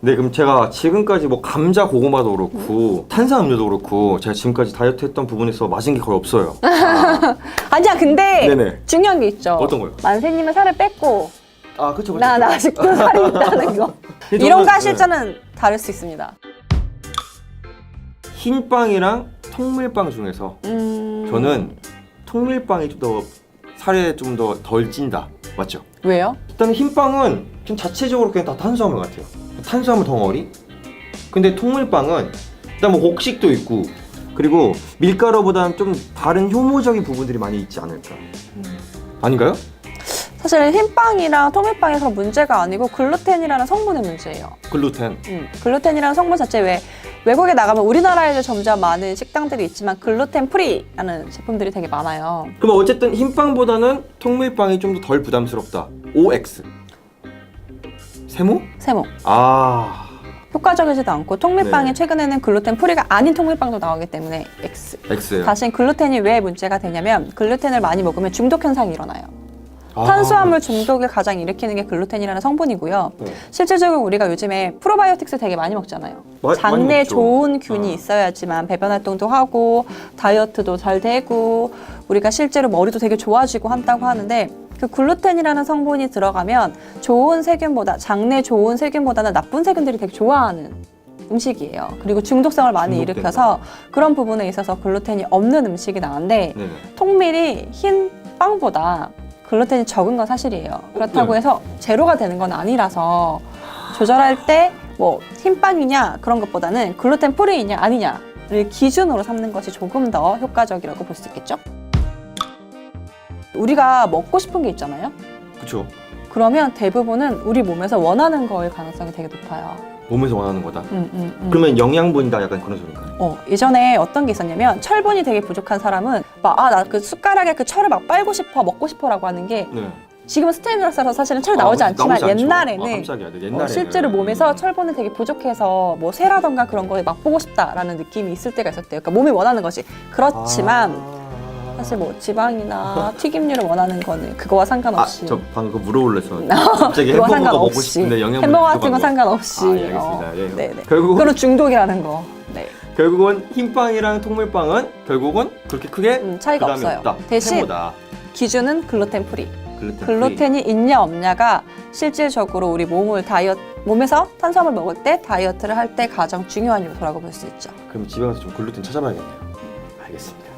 네, 그럼 제가 지금까지 뭐 감자 고구마도 그렇고 탄산음료도 그렇고 제가 지금까지 다이어트 했던 부분에서 맞은 게 거의 없어요. 아니야, 근데 네네. 중요한 게 있죠. 어떤 거요? 만세님은 살을 뺐고 아, 그쵸. 난 아직도 살이 있다는 거. 이런 거 하실 때는 다를 수 있습니다. 흰 빵이랑 통밀빵 중에서 저는 통밀빵이 좀 더 살에 좀 더 덜 찐다. 맞죠? 왜요? 일단 흰 빵은 좀 자체적으로 그냥 다 탄수화물 같아요. 탄수화물 덩어리. 근데 통밀빵은 일단 뭐 곡식도 있고 그리고 밀가루보다는 좀 다른 효모적인 부분들이 많이 있지 않을까. 아닌가요? 사실 흰빵이랑 통밀빵에서 문제가 아니고 글루텐이라는 성분의 문제예요. 글루텐. 글루텐이라는 성분 자체 왜 외국에 나가면 우리나라에도 점점 많은 식당들이 있지만 글루텐 프리라는 제품들이 되게 많아요. 그럼 어쨌든 흰빵보다는 통밀빵이 좀 더 덜 부담스럽다. OX. 세모? 세모. 아. 효과적이지도 않고 통밀빵이 네. 최근에는 글루텐 프리가 아닌 통밀빵도 나오기 때문에 X. X예요. 다시 글루텐이 왜 문제가 되냐면 글루텐을 많이 먹으면 중독 현상이 일어나요. 아. 탄수화물 중독을 가장 일으키는 게 글루텐이라는 성분이고요. 네. 실질적으로 우리가 요즘에 프로바이오틱스 되게 많이 먹잖아요. 많이 장내에 먹죠. 좋은 균이 아. 있어야지만 배변 활동도 하고 다이어트도 잘 되고 우리가 실제로 머리도 되게 좋아지고 한다고 하는데 그 글루텐이라는 성분이 들어가면 좋은 세균보다 장내 좋은 세균보다는 나쁜 세균들이 되게 좋아하는 음식이에요. 그리고 중독성을 많이 중독된다. 일으켜서 그런 부분에 있어서 글루텐이 없는 음식이 나은데 네네. 통밀이 흰 빵보다 글루텐이 적은 건 사실이에요. 그렇다고 네. 해서 제로가 되는 건 아니라서 조절할 때 뭐 흰빵이냐 그런 것보다는 글루텐 프리이냐 아니냐를 기준으로 삼는 것이 조금 더 효과적이라고 볼 수 있겠죠? 우리가 먹고 싶은 게 있잖아요. 그쵸. 그러면 대부분은 우리 몸에서 원하는 거일 가능성이 되게 높아요. 몸에서 원하는 거다. 그러면 영양분이다 약간 그런 소리인가요? 예전에 어떤 게 있었냐면 철분이 되게 부족한 사람은 나 그 숟가락에 그 철을 막 빨고 싶어 먹고 싶어라고 하는 게 네. 지금은 스테인드라서 사실은 철 나오지 않지만 나오지 않죠. 옛날에는 아, 깜짝이야. 네, 옛날에는. 실제로 몸에서 철분이 되게 부족해서 뭐 쇠라던가 그런 거에 맛보고 싶다라는 느낌이 있을 때가 있었대요. 그러니까 몸이 원하는 것이. 그렇지만 사실 뭐 지방이나 튀김류를 원하는 거는 그거와 상관없이 저 방금 그거 물어보려서 갑자기 그거와 햄버거가 먹고 상관없이 싶은데 영양분 햄버거 같은 건 부족한 거. 상관없이 아, 예, 알겠습니다. 예. 네네. 결국은 그건 중독이라는 거. 네. 결국은 흰빵이랑 통밀빵은 결국은 그렇게 크게 차이가 부담이 없어요. 없다. 대신 세모다. 기준은 글루텐 프리. 글루텐 글루텐이 있냐 없냐가 실질적으로 우리 몸에서 탄수화물 먹을 때 다이어트를 할 때 가장 중요한 요소라고 볼 수 있죠. 그럼 집에 가서 좀 글루텐 찾아봐야겠네요. 알겠습니다.